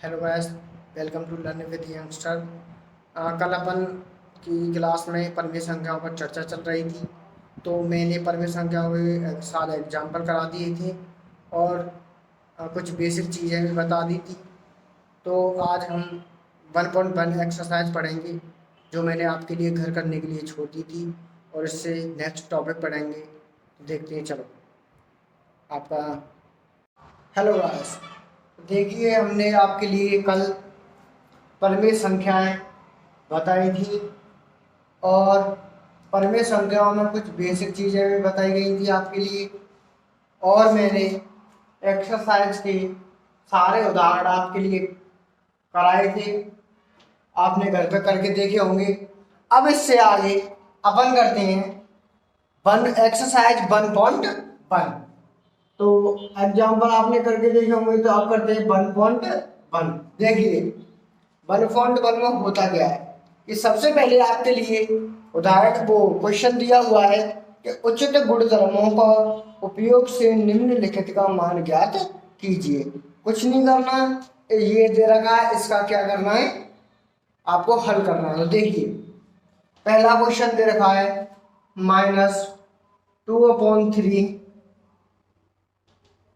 Hello guys, welcome to learn with youngster. कल अपन की क्लास में परिमेय संख्याओं पर चर्चा चल रही थी। तो मैंने परिमेय संख्याओं के सारे एग्जाम्पल करा दिए थे और कुछ बेसिक चीज़ें भी बता दी थी। तो आज हम 1.1 एक्सरसाइज पढ़ेंगे जो मैंने आपके लिए घर करने के लिए छोड़ दी थी, और इससे नेक्स्ट टॉपिक पढ़ेंगे। देखते हैं, चलो आपका। हेलो गाइस, देखिए हमने आपके लिए कल परिमेय संख्याएं बताई थी, और परिमेय संख्याओं में कुछ बेसिक चीज़ें भी बताई गई थी आपके लिए। और मैंने एक्सरसाइज के सारे उदाहरण आपके लिए कराए थे, आपने घर पे करके देखे होंगे। अब इससे आगे अपन करते हैं वन एक्सरसाइज 1.1। तो एग्जाम्पल आपने करके देखे होंगे, तो आप करते हैं 1.1। देखिए 1.1 में होता क्या है कि सबसे पहले आपके लिए उदाहरण वो क्वेश्चन दिया हुआ है कि उचित गुणधर्मों का उपयोग से निम्नलिखित का मान ज्ञात कीजिए। कुछ नहीं करना, ये दे रखा है, इसका क्या करना है, आपको हल करना है। तो देखिए पहला क्वेश्चन दे रखा है -2/3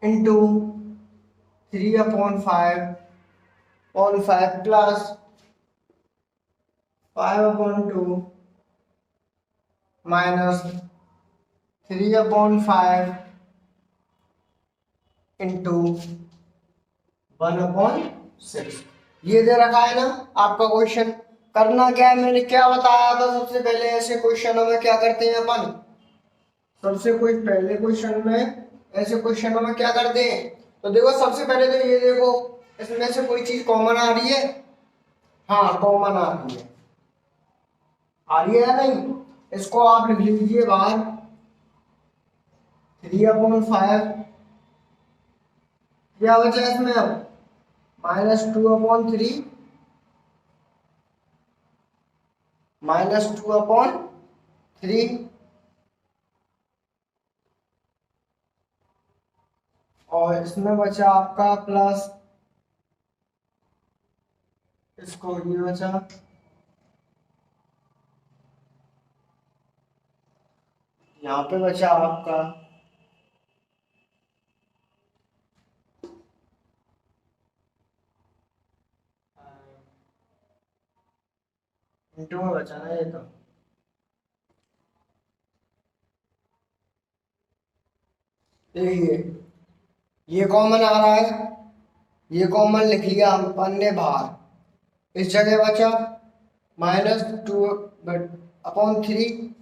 इंटू 3/5 प्लस 5/2 माइनस 3/5 इंटू 1/6। ये दे रखा है ना आपका क्वेश्चन। करना क्या है, मैंने क्या बताया था सबसे पहले, ऐसे क्वेश्चनों में क्या करते हैं अपन, सबसे कोई पहले क्वेश्चन में, ऐसे क्वेश्चनों में क्या करते हैं। तो देखो सबसे पहले तो ये देखो, इसमें से कोई चीज कॉमन आ रही है। हाँ, कॉमन आ रही है या नहीं, इसको आप लिख लीजिए बाहर। 3/5 क्या बचा इसमें अब, -2/3 -2/3, और इसमें बचा आपका प्लस, इसको ये बचा, यहाँ पे बचा आपका इंटू में बचा ना, ये तो देखिए ये कॉमन आ रहा है, ये कॉमन लिख लिया अपन ने बाहर। इस जगह बचा -2/3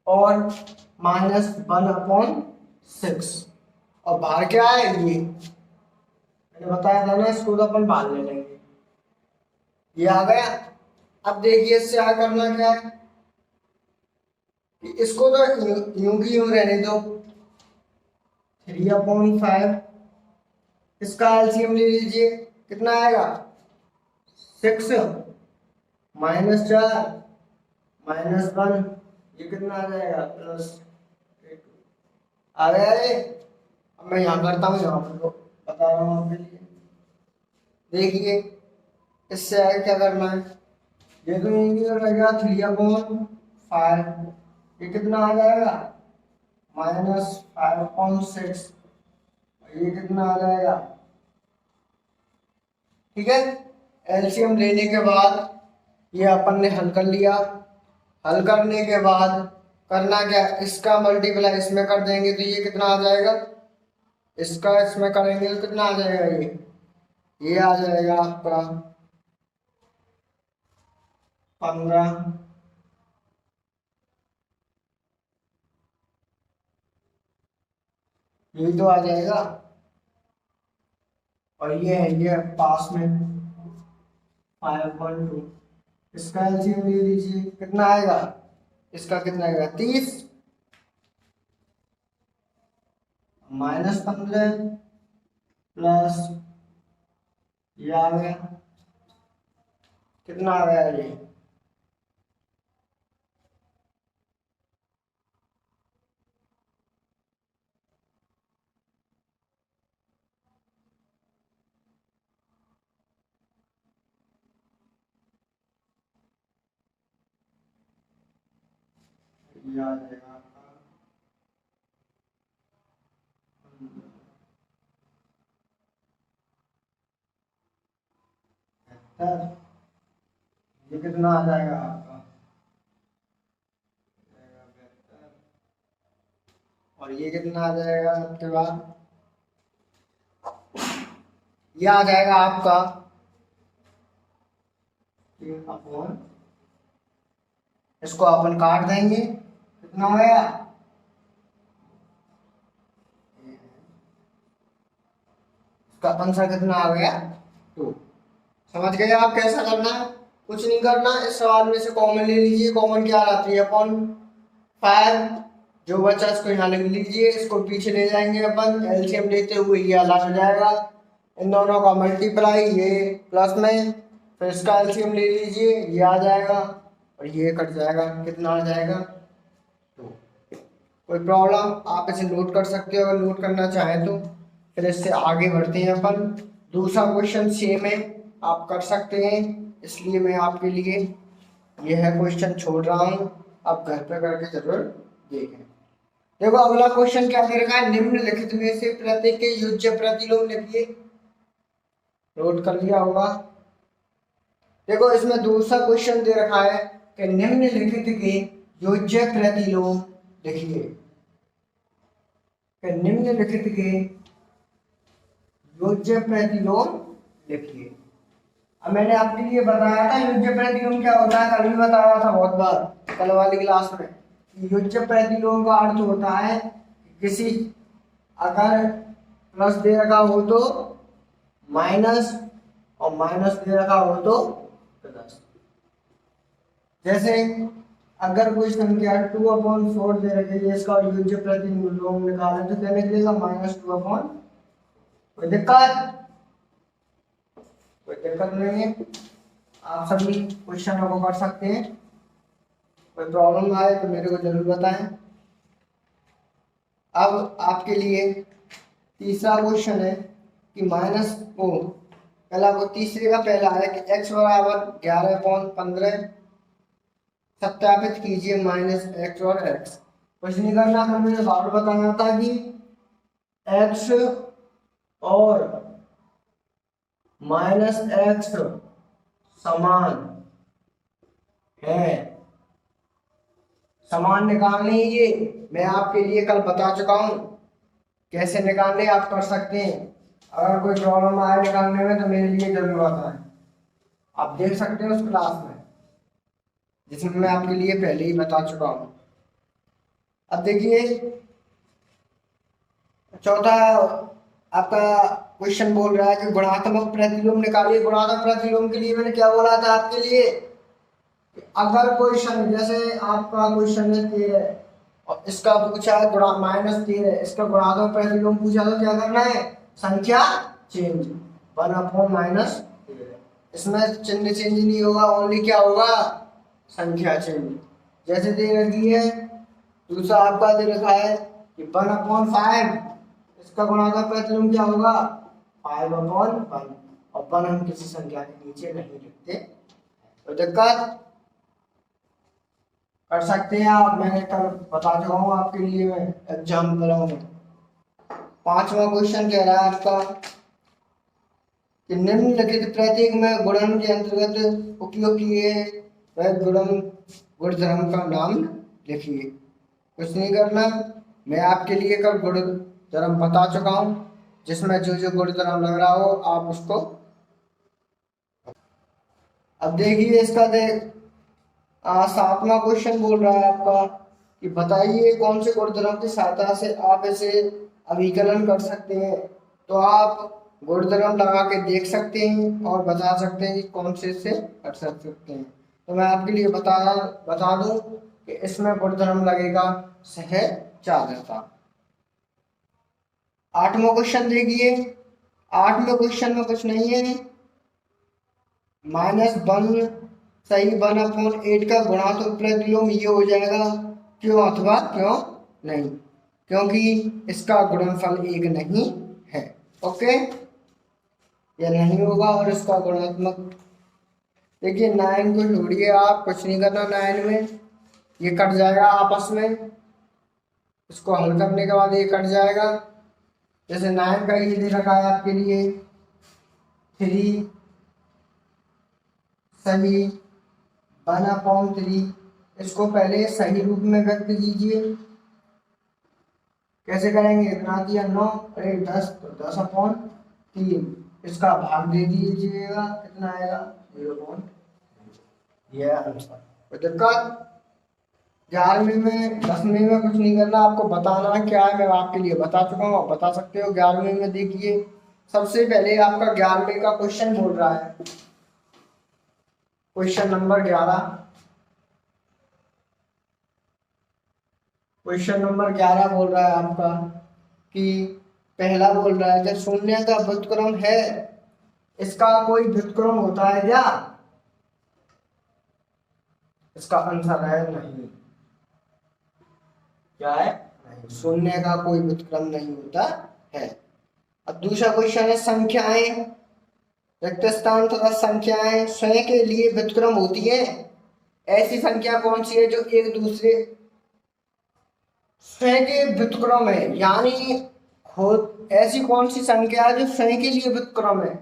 और -1/6, और बाहर क्या है, ये मैंने बताया था ना, इसको तो अपन बाहर ले लेंगे। ये आ गया। अब देखिए इससे आगे करना क्या है कि इसको तो यूं की यूं रहने दो। 3/5, इसका एलसीएम ले लीजिए, कितना आएगा, 6 -4 -1, ये कितना आ जाएगा, +8 आ गया ये। अब मैं यहाँ करता हूँ, यहाँ पर बता रहा हूँ आपके लिए। देखिए इससे आगे क्या करना है, ये तो यही रहेगा 3/5, ये कितना आ जाएगा, -5/6, ये कितना आ जाएगा। ठीक है, एलसीएम लेने के बाद ये अपन ने हल कर लिया। हल करने के बाद करना क्या, इसका मल्टीप्लाई इसमें कर देंगे तो ये कितना आ जाएगा, इसका इसमें करेंगे तो कितना आ जाएगा, ये आ जाएगा आपका 15। यही तो आ जाएगा, और ये है ये पास में 5/2, इसका एलसीएम ले लीजिए, कितना आएगा, इसका कितना आएगा 30, -15 प्लस, ये आ गया, कितना आ गया ये, ये आ जाएगा आपका 15। ये कितना आ जाएगा आपका, जाएगा 72। और ये कितना आ जाएगा आपके बाद, ये आ जाएगा आपका अपॉन, इसको अपन काट देंगे, कितना हो गया, इसका आंसर कितना आ गया 2। समझ गए आप कैसा करना है? कुछ नहीं करना, इस सवाल में से कॉमन ले लीजिए, कॉमन क्या आती है अपॉन 5, जो बचा इसको यहाँ लिख लीजिए, इसको पीछे ले जाएंगे अपन, एलसीएम लेते हुए ये अलग हो जाएगा, इन दोनों का मल्टीप्लाई, ये प्लस में, फिर इसका एलसीएम ले लीजिए, ये आ जाएगा और ये कट जाएगा, कितना आ जाएगा 2। कोई प्रॉब्लम, आप इसे नोट कर सकते हो अगर नोट करना चाहें तो। फिर इससे आगे बढ़ते हैं अपन, दूसरा क्वेश्चन सेम है, आप कर सकते हैं, इसलिए मैं आपके लिए यह क्वेश्चन छोड़ रहा हूँ, आप घर पे करके जरूर देखें। देखो अगला क्वेश्चन क्या दे रखा है, निम्नलिखित में से प्रत्येक के योज्य प्रतिलोम लिखिए, नोट कर लिया होगा। देखो इसमें दूसरा क्वेश्चन दे रखा है कि निम्नलिखित के योज्य प्रतिलोम लिखिए, निम्नलिखित के योज्य प्रतिलोम लिखिए। अब मैंने आपके लिए बताया था योज्य प्रतिलोम क्या होता है, कल भी बताया था बहुत बार, कल वाली क्लास में। योज्य प्रतिलोम का अर्थ होता है किसी, अगर प्लस दे रखा हो तो माइनस, और माइनस दे रखा हो तो प्लस। जैसे अगर कोई संख्या 2/4 दे रखी है, इसका योज्य प्रतिलोम निकालें तो क्या निकलेगा, -2/। कोई दिक्कत, कोई दिक्कत नहीं है, आप सभी क्वेश्चनों को कर सकते हैं, कोई प्रॉब्लम आए तो मेरे को जरूर बताएं। अब आपके लिए तीसरा क्वेश्चन है कि माइनस को, पहला वो तीसरे का पहला है कि x बराबर 11/15 सत्यापित कीजिए -x और x। कुछ नहीं करना, कल मैंने बार बताया था कि x और -x समान है, समान निकालने, ये मैं आपके लिए कल बता चुका हूं कैसे निकालने, आप कर सकते हैं। अगर कोई प्रॉब्लम आए निकालने में तो मेरे लिए जरूर बताएं, आप देख सकते हैं उस क्लास में जिसमें मैं आपके लिए पहले ही बता चुका हूं। अब देखिए चौथा आपका क्वेश्चन बोल रहा है कि गुणात्मक प्रतिलोम निकालिए। गुणात्मक प्रतिलोम के लिए मैंने क्या बोला था आपके लिए, अगर कोई संख्या, जैसे आपका क्वेश्चन है 13 और इसका पूछा है -13, इसका गुणात्मक प्रतिलोम पूछा तो क्या करना है, संख्या चेंज, 1/-13, इसमें चिन्ह चेंज नहीं होगा, ओनली क्या होगा, संख्या चेंज। जैसे दे रखी है, दूसरा आपका दे रखा है कि 1/5, इसका गुणात्मक प्रतिलोम क्या होगा, 5/1, और 1 हम किसी संख्या के नीचे नहीं लिखते, तो दिक्कत कर सकते हैं आप, मैंने कल बता चुका हूँ आपके लिए, मैं एग्जाम्पलों में। पांचवा क्वेश्चन कह रहा है आपका कि निम्नलिखित प्रतीक में गुणन के अंतर्गत उपयोग किए वह गुणधर्म का नाम लिखिए। कुछ नहीं करना, मैं आपके लिए कल गुणधर्म बता चुका हूँ, जिसमें जो जो गुणधर्म लग रहा हो आप उसको। अब देखिए इसका सातवां क्वेश्चन बोल रहा है आपका कि बताइए कौन से गुणधर्म की सहायता से आप इसे अभिकलन कर सकते हैं। तो आप गुणधर्म लगा के देख सकते हैं और बता सकते हैं कि कौन से से कर सकते हैं। तो मैं आपके लिए बता दूं कि इसमें गुणधर्म लगेगा सहचालकता। आठवां क्वेश्चन देखिए, आठवें क्वेश्चन में कुछ नहीं है, -1 सही 1/8 का गुणात्मक प्रतिलोम ये हो जाएगा, क्यों अथवा क्यों नहीं, क्योंकि इसका गुणनफल 1 नहीं है। ओके, यह नहीं होगा, और इसका गुणात्मक देखिए 9 को छोड़िए, आप कुछ नहीं करना 9 में, ये कट जाएगा आपस में, इसको हल करने के बाद ये कट जाएगा। जैसे 9 का ये दे रखा है आपके लिए 3 सही 1/3, इसको पहले सही रूप में व्यक्त कीजिए। कैसे करेंगे? इतना दिया 9 और 10, तो 10/3, इसका भाग दे दीजिएगा, कितना आएगा? 0. ये आंसर। कोई दिक्कत? 11वीं में 10वीं में कुछ नहीं करना, आपको बताना है क्या है, मैं आपके लिए बता चुका हूँ, आप बता सकते हो। 11वीं में देखिए, सबसे पहले आपका 11वीं का क्वेश्चन बोल रहा है, क्वेश्चन नंबर 11। क्वेश्चन नंबर 11 बोल रहा है आपका कि पहला बोल रहा है, जब शून्य का व्युत्क्रम है, इसका कोई व्युत्क्रम होता है क्या? इसका आंसर है नहीं। क्या है? नहीं, शून्य का कोई व्युत्क्रम नहीं होता है। अब दूसरा क्वेश्चन है, संख्याएं, रिक्त स्थान तथा संख्याएं स्वयं के लिए व्युत्क्रम होती है, ऐसी संख्या कौन सी है जो एक दूसरे स्वयं के व्युत्क्रम है, यानी खुद ऐसी कौन सी संख्या है जो स्वयं के लिए व्युत्क्रम है?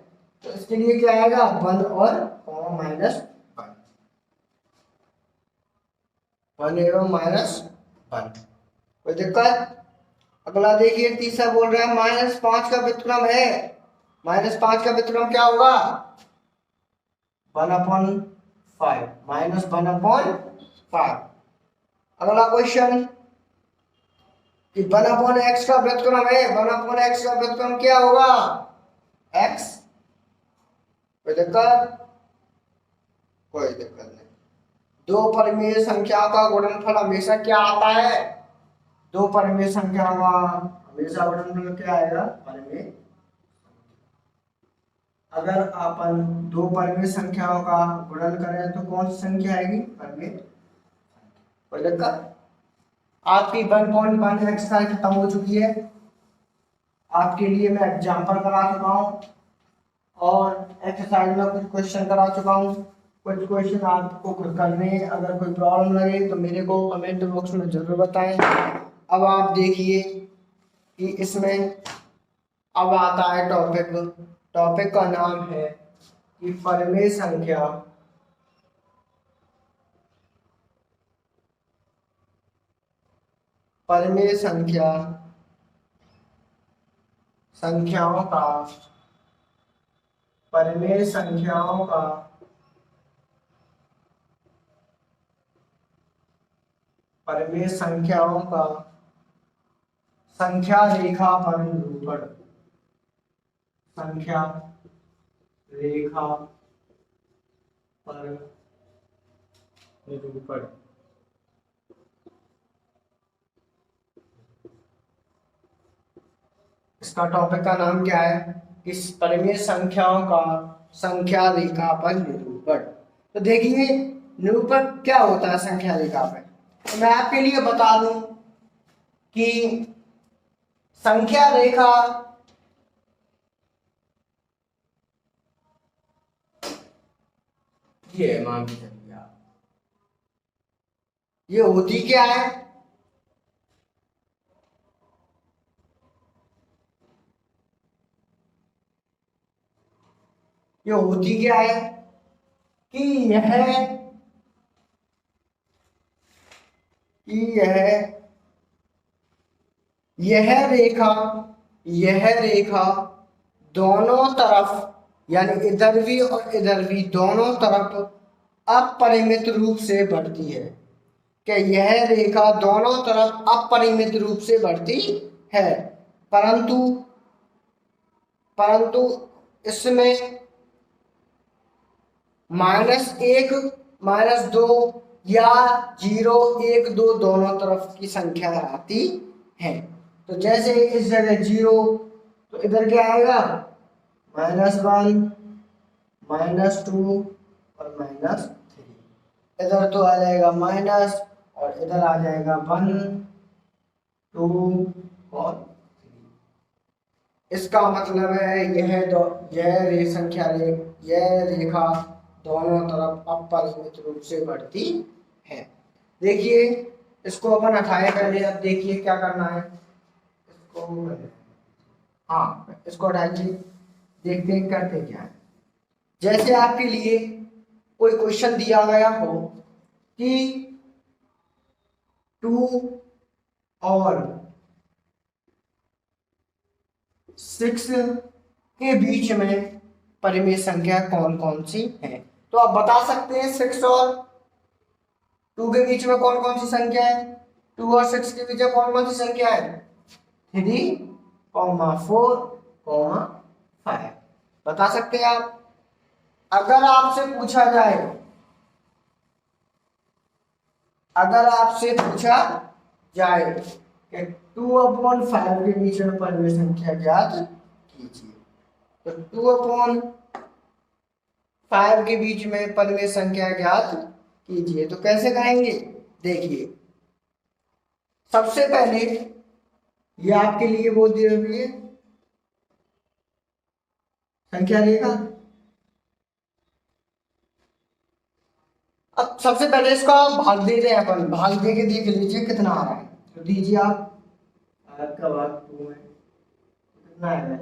तो इसके लिए क्या आएगा? 1 और -1, 1 एवं -1। कोई दिक्कत? अगला देखिए, तीसरा बोल रहा है -5 का व्युत्क्रम है, -5 का व्युत्क्रम क्या होगा? 1/5, -1/5। अगला क्वेश्चन कि 1/x का व्युत्क्रम है, 1/x का व्युत्क्रम क्या होगा? x। कोई दिक्कत? कोई दिक्कत नहीं। दो परिमेय संख्या का गुणनफल हमेशा क्या आता है? दो परिमेय संख्या का हमेशा गुणनफल क्या आएगा? परिमेय। अगर अपन दो परिमेय संख्याओं का गुणन करें तो कौन सी संख्या आएगी? परिमेय। कोई दिक्कत? आपकी 1.1 एक्सरसाइज खत्म हो चुकी है, आपके लिए मैं एग्जाम्पल करा चुका हूँ और एक्सरसाइज में कुछ क्वेश्चन करा चुका हूँ। कुछ क्वेश्चन आपको खुद करने हैं, अगर कोई प्रॉब्लम लगे तो मेरे को कमेंट बॉक्स में जरूर बताएं। अब आप देखिए कि इसमें अब आता है टॉपिक, टॉपिक का नाम है कि परिमेय संख्या, परिमेय संख्या संख्याओं का, परिमेय संख्याओं का परिमेय संख्याओं का संख्या रेखा पर निरूपण, संख्या रेखा पर निरूपण। इसका टॉपिक का नाम क्या है? इस परिमेय संख्याओं का संख्या रेखा पर निरूपण। तो देखिए, निरूपण क्या होता है संख्या रेखा पर? तो मैं आपके लिए बता दूं कि संख्या रेखा ये मान के चलिए आप, ये होती क्या है? ये होती क्या है कि यह रेखा दोनों तरफ, यानी इधर भी और इधर भी दोनों तरफ अपरिमित रूप से बढ़ती है। कि यह रेखा दोनों तरफ अपरिमित रूप से बढ़ती है, परंतु परंतु इसमें -1, -2 या 0, 1, 2 दोनों तरफ की संख्या आती है। तो जैसे इस जगह 0, तो इधर क्या आएगा? -1, -2 और -3। इधर तो आ जाएगा माइनस और इधर आ जाएगा 1, 2 और 3। इसका मतलब है यह रेखा दोनों तरफ अपरिमित रूप से बढ़ती है। देखिए इसको अपन हटाए पहले। अब देखिए क्या करना है इसको। हाँ इसको हटाइए, देखते हैं करते क्या है। जैसे आपके लिए कोई क्वेश्चन दिया गया हो कि 2 और 6 के बीच में परिमेय संख्या कौन कौन सी है, तो आप बता सकते हैं 6 और 2 के बीच में कौन कौन सी संख्या है। 2 और 6 के बीच में कौन कौन सी संख्या है, 3, 4, 5 बता सकते हैं आप। अगर आपसे पूछा जाए, अगर आपसे पूछा जाए कि 2/5 के बीच में परिमेय संख्या ज्ञात कीजिए, तो 2/5 के बीच में परिमेय संख्या ज्ञात कीजिए, तो कैसे करेंगे। देखिए सबसे पहले ये आपके लिए वो दे रही है संख्या रेखा। अब सबसे पहले इसका भाग दे रहे हैं अपन, भाग दे के देख लीजिए कितना आ रहा है। तो दीजिए आप, आठ का भाग 2 है, कितना आएगा ये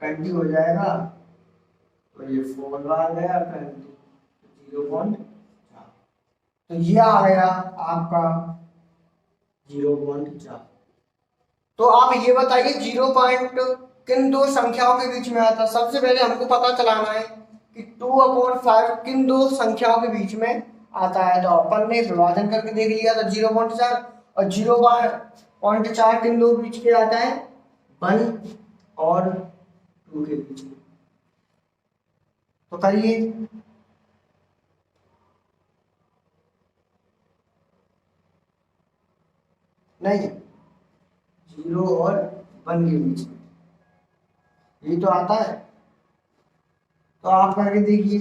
0.20 हो जाएगा। तो ये 4 आ गया, 0.4, तो ये आ गया आपका 0.4। तो आप ये बताइए 0 किन दो संख्याओं के बीच में आता है। सबसे पहले हमको पता चलाना है कि 2/5 किन दो संख्याओं के बीच में आता है। तो अपन ने विभाजन करके देख लिया था 0.4, और 0.4 किन दो बीच के आता है, 1 और 2 के बीच में। तो करिए, नहीं 0 और 1 के बीच में यही तो आता है। तो आप करके देखिए,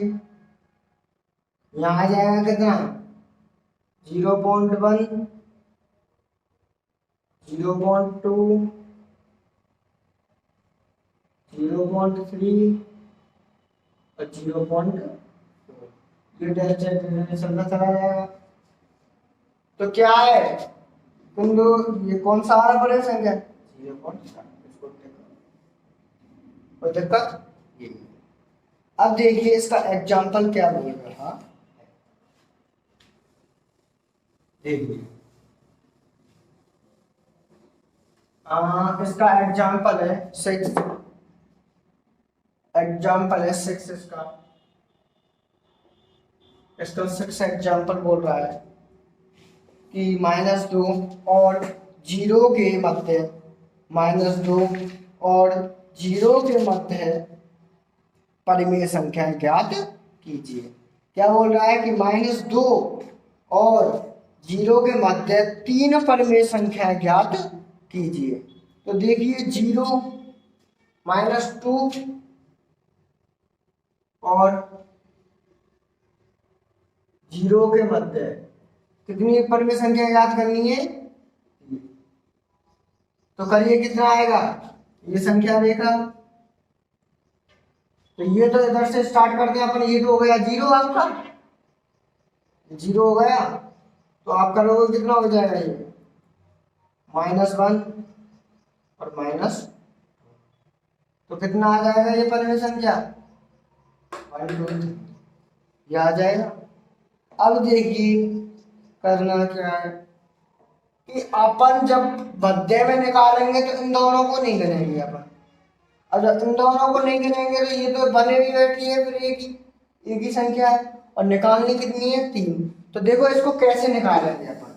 यहाँ आ जाएगा कितना 0.1, 0.2, 0.3 और 0.4, ये डेल्टा में चला जाएगा। तो क्या है तुम लोग, ये कौन सा आ रहा बड़े संख्या 0.4, कोई दिक्कत ये। अब देखिए इसका एग्जाम्पल क्या बोल रहा, देखिए इसका एग्जाम्पल है 6, एग्जाम्पल है 6 इसका। इसका 6 एग्जाम्पल बोल रहा है कि -2 और 0 के मध्य, -2 और 0 के मध्य परिमेय संख्या ज्ञात कीजिए। क्या बोल रहा है कि -2 और 0 के मध्य 3 परिमेय संख्या ज्ञात कीजिए। तो देखिए 0, -2 और 0 के मध्य कितनी परिमेय संख्या याद करनी है, तो करिए कितना आएगा ये संख्या रेखा। तो ये तो इधर से स्टार्ट करते हैं अपन, ये तो हो गया 0, आपका 0 हो गया। तो आप करोगे कितना हो जाएगा ये -1 और माइनस, तो कितना आ जाएगा ये परिमेय संख्या 123, ये आ जाएगा। अब देखिए करना क्या है कि अपन जब मध्य में निकालेंगे तो इन दोनों को नहीं गिनेंगे अपन। अब जब इन दोनों को नहीं गिनेंगे तो ये तो बने भी बैठी है, फिर एक ही संख्या है, और निकालनी कितनी है 3। तो देखो इसको कैसे निकालेंगे अपन,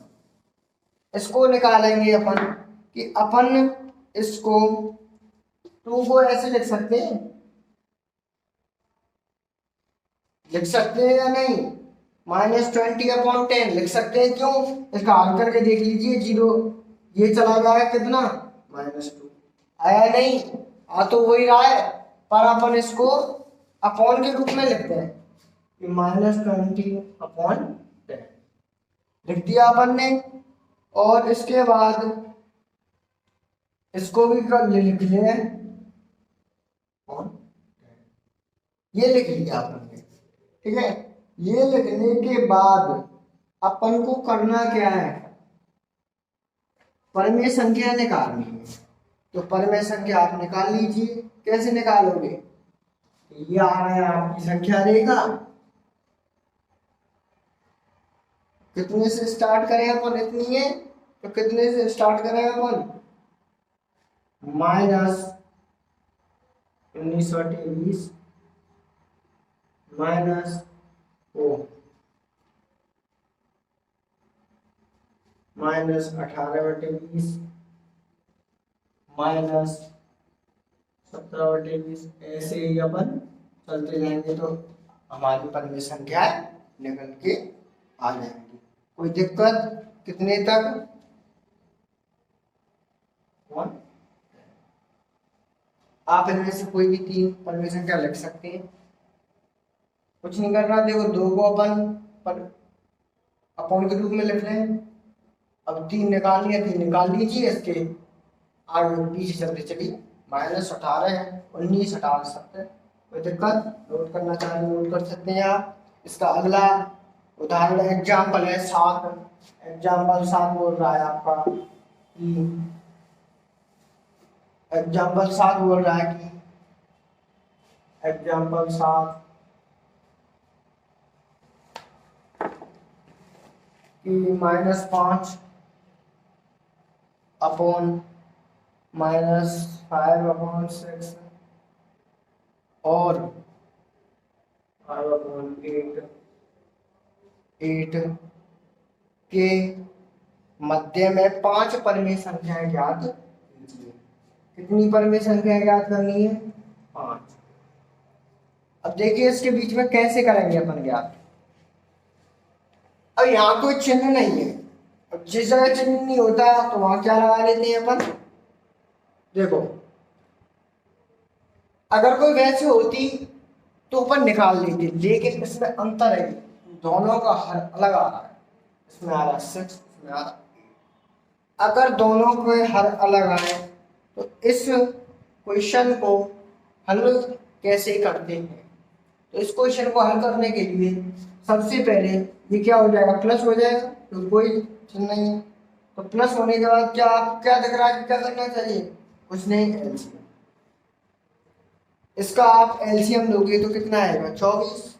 इसको निकालेंगे अपन कि अपन इसको 2 को ऐसे लिख सकते हैं, लिख सकते हैं या नहीं, -20/10 लिख सकते हैं। क्यों, इसका हल करके देख लीजिए, 0 ये चला जाएगा कितना -2, आया नहीं, आ तो वही रहा है, पर अपन इसको अपॉन के रूप में लिखते हैं कि -20/10 लिख दिया अपन ने। और इसके बाद इसको भी कर लिख लें ये लिख लिया अपन ने, ठीक है। ये लिखने के बाद अपन को करना क्या है, परिमेय संख्या निकालनी है। तो परिमेय संख्या आप निकाल लीजिए। कैसे निकालोगे, ये आ रहा है आपकी संख्या रेखा, कितने से स्टार्ट करें अपन, इतनी है, तो कितने से स्टार्ट करें अपन, -19/23 माइनस ओ -18/20 -17/20, ऐसे ही अपन चलते जाएंगे तो हमारी परिमेय संख्या निकल के आ जाएंगी। कोई दिक्कत, कितने तक, 1। आप इनमें से कोई भी 3 परिमेय संख्या लिख सकते हैं, कुछ नहीं करना। देखो 2 को अपन अपॉन के रूप में लिख लें। अब 3 निकालनी है, 3 निकाल लीजिए, इसके आगे पीछे चलते चलिए। -18 है, 19 हटा सकते हैं, कोई दिक्कत, नोट करना चाहें नोट कर सकते हैं आप। इसका अगला उदाहरण एग्जाम्पल है 7। एग्जाम्पल 7 बोल रहा है आपका कि एग्जाम्पल 7 बोल रहा है कि एग्जाम्पल 7 कि -5 अपॉन -5/6 और 5/8 के मध्य में 5 परिमेय संख्याएं ज्ञात कीजिए। कितनी परिमेय संख्याएं ज्ञात करनी है, 5। अब देखिए इसके बीच में कैसे करेंगे अपन ज्ञात। अब यहाँ कोई चिन्ह नहीं है, अब जिस जगह चिन्ह नहीं होता तो वहां क्या लगा लेते हैं अपन। देखो अगर कोई वैसे होती तो अपन निकाल लेते, लेकिन इसमें अंतर है, दोनों का हर अलग आ रहा है। इसमें आ रहा 6, इसमें आ रहा 8। अगर दोनों के हर अलग आए तो इस क्वेश्चन को हल कैसे करते हैं। तो इस क्वेश्चन को हल करने के लिए सबसे पहले ये क्या हो जाएगा, प्लस हो जाएगा, तो कोई चिन्ह नहीं है। तो प्लस होने के बाद क्या दिख रहा है, क्या करना चाहिए, कुछ नहीं, एलसीएम। इसका आप एलसीएम लोगे तो कितना आएगा, 24,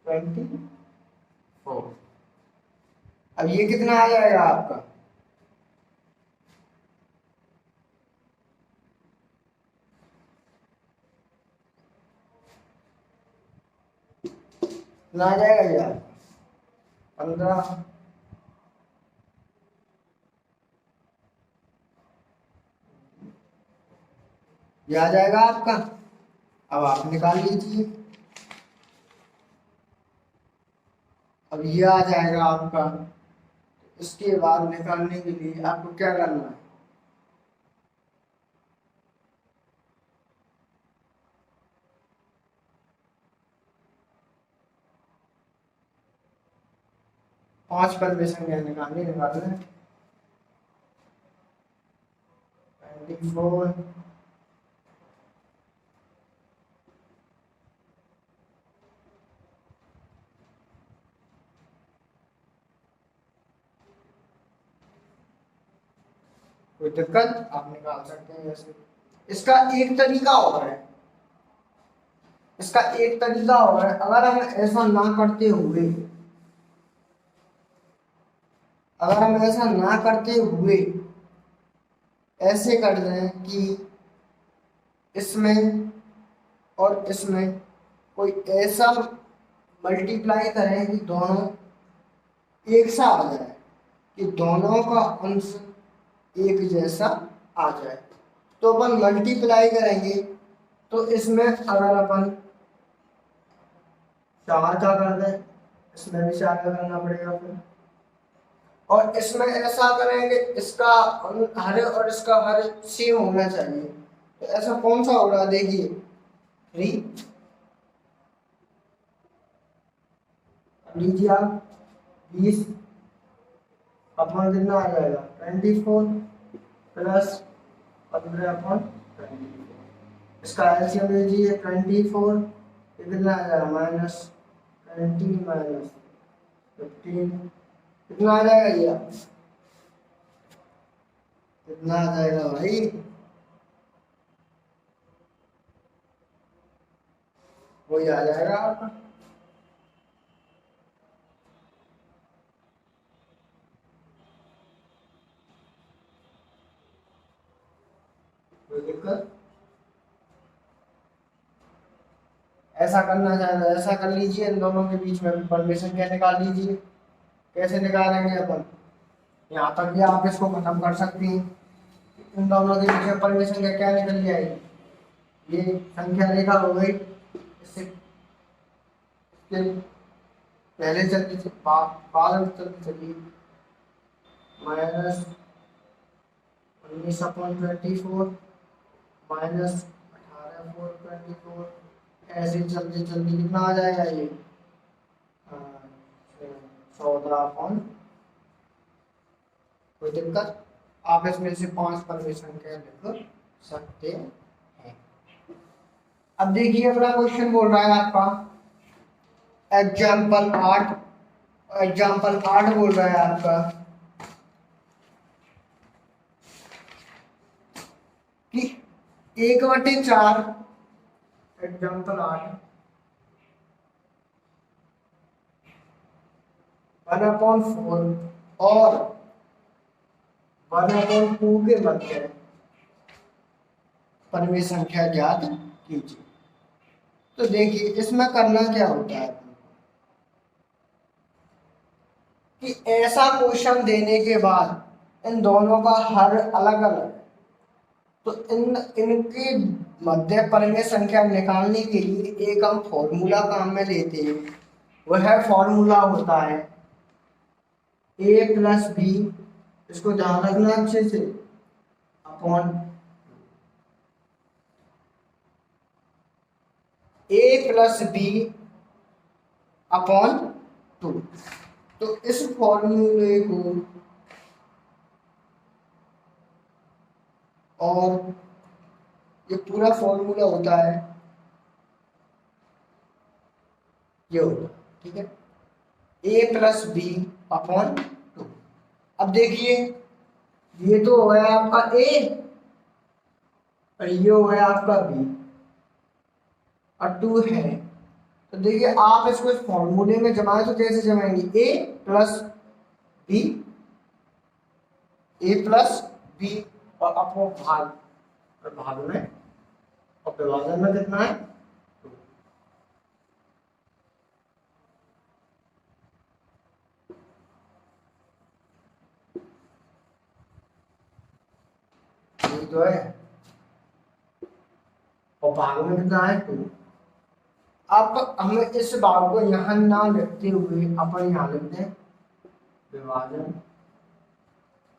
24। अब ये कितना आ जाएगा आपका, कितना आ जाएगा ये आपका, 15। ये आ जाएगा आपका। अब आप निकाल लीजिए। अब ये आ जाएगा आपका। इसके बाद निकालने के लिए आपको क्या करना है, पांच परिमेय संख्या निकालने, निकालना 24, कोई दिक्कत, आप निकाल सकते हैं ऐसे। इसका एक तरीका और है, इसका एक तरीका और है। अगर हम ऐसा ना करते हुए, अगर हम ऐसा ना करते हुए ऐसे कर दें कि इसमें और इसमें कोई ऐसा मल्टीप्लाई करें कि दोनों एक सा आ जाए, कि दोनों का अंश एक जैसा आ जाए, तो अपन मल्टीप्लाई करेंगे। तो इसमें अगर अपन 4 का कर दें, इसमें भी 4 का करना पड़ेगा फिर। और इसमें ऐसा करेंगे, इसका हर और इसका हर सेम होना चाहिए। तो ऐसा कौन सा होगा, देखिए 3 लीजिए आप, 20 अपॉन कितना आ जाएगा, 24 प्लस 15/24। इसका एलसीएम लीजिए, 24 कितना आ जाएगा -20 -15 कितना आ जाएगा ये? कितना आ जाएगा भाई? वही आ जाएगा आपका। कोई दिक्कत? ऐसा करना चाहे तो ऐसा कर लीजिए, इन दोनों के बीच में परमिशन क्या निकाल लीजिए। कैसे निकालेंगे अपन? यहाँ तक भी आप इसको खत्म कर सकती हैं। इन दोनों के बीच में परमिशन क्या निकल जाएगी? ये संख्या रेखा हो गई। इससे पहले चलती बाद में चलती चलिए -19/24 -18/24 ऐसे चलते चलते कितना आ जाएगा ये? 14। कोई दिक्कत? आप इसमें से 5 परमिशन के लिख सकते हैं। अब देखिए अगला क्वेश्चन बोल रहा है आपका एग्जाम्पल 8 बोल रहा है आपका कि 1/4 एग्जाम्पल 8 1/4 और 1/2 के मध्य परमेय संख्या ज्ञात कीजिए। तो देखिए इसमें करना क्या होता है कि ऐसा क्वेश्चन देने के बाद इन दोनों का हर अलग अलग, तो इनके मध्य परमेय संख्या निकालने के लिए एक हम फॉर्मूला काम में लेते हैं। वह फॉर्मूला होता है a+b, इसको ध्यान रखना अच्छे से, अपॉन a+b/2। तो इस फॉर्मूले को और ये पूरा फॉर्मूला होता है ये होता है, ठीक है, a+b/2। अब देखिए ये तो हो गया आपका a और ये हो गया आपका b और 2 है। तो देखिए आप इसको इस फॉर्मूले में जमाएं तो कैसे जमाएंगे? a+b और अपो भाग, और भाग में और विभाजन में कितना है? 2 यही तो है, और भाग में कितना है? 2। अब हमें इस भाग को यहाँ ना लिखते हुए अपन यहाँ लिखते हैं विभाजन।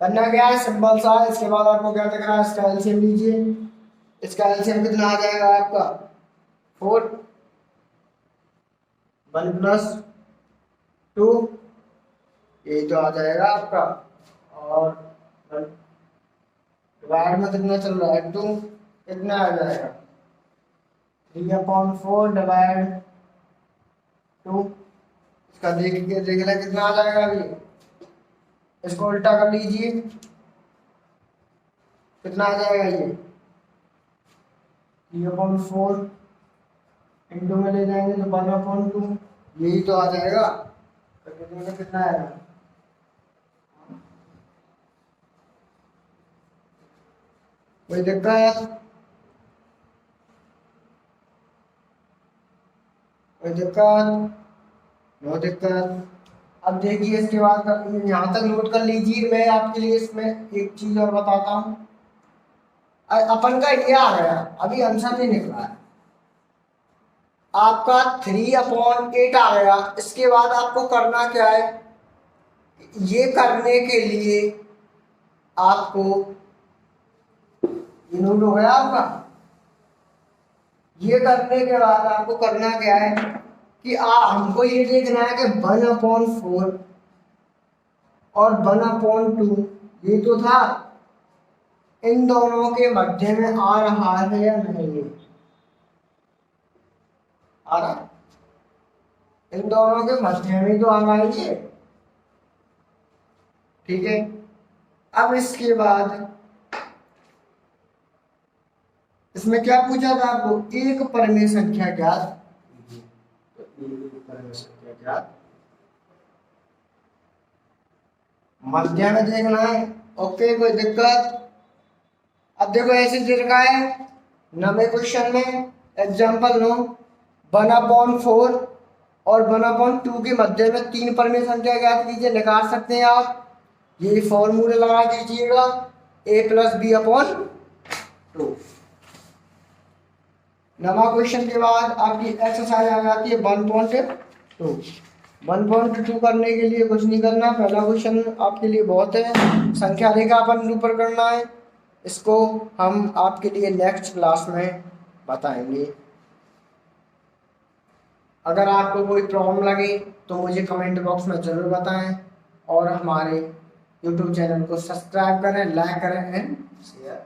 करना क्या है? सिंपल सा। इसके बाद आपको क्या दिख रहा है? इसका एलसीएम लीजिए। इसका एलसीएम कितना आ जाएगा आपका? 4 1+2 ये तो आ जाएगा आपका, और डिवाइड में कितना चल रहा है? 2 कितना आ जाएगा? 3/4 डिवाइड 2। इसका देखना कितना आ जाएगा? अभी इसको उल्टा कर लीजिए, कितना आ जाएगा ये? 3/4 इंटू में ले जाएंगे तो 1/2, यही तो आ जाएगा। तो कितना आएगा? कोई दिक्कत? कोई दिक्कत? नो दिक्कत। अब देखिए इसके बाद यहाँ तक नोट कर लीजिए। मैं आपके लिए इसमें एक चीज और बताता हूँ। अपन का ये आ गया, अभी आंसर नहीं निकला है आपका। 3/8 आ गया। इसके बाद आपको करना क्या है? ये करने के लिए आपको ये नोट हो गया आपका। ये करने के बाद आपको करना क्या है कि हमको ये देखना है कि 1/4 और 1/2 ये तो था, इन दोनों के मध्य में आ रहा है या नहीं। आ रहा, इन दोनों के मध्य में तो आ आएंगे। ठीक है, अब इसके बाद इसमें क्या पूछा था आपको, एक परिमेय संख्या ज्ञात, एक परिमेय संख्या ज्ञात, मध्य में देखना है। ओके, कोई दिक्कत? अब देखो ऐसे दे रखा है 9वें क्वेश्चन में, एग्जाम्पल लो 1/4 और 1/2 के मध्य में 3 परिमेय संख्या ज्ञात कीजिए। निकाल सकते हैं आप, ये फॉर्मूला लगा दीजिएगा, a + b/2। 9वां क्वेश्चन के बाद आपकी एक्सरसाइज आ जाती है 1.2। 1.2 करने के लिए कुछ नहीं करना, पहला क्वेश्चन आपके लिए बहुत है, संख्या रेखा पर निरूपण करना है। इसको हम आपके लिए नेक्स्ट क्लास में बताएंगे। अगर आपको कोई प्रॉब्लम लगे तो मुझे कमेंट बॉक्स में ज़रूर बताएं, और हमारे YouTube चैनल को सब्सक्राइब करें, लाइक करें एंड शेयर।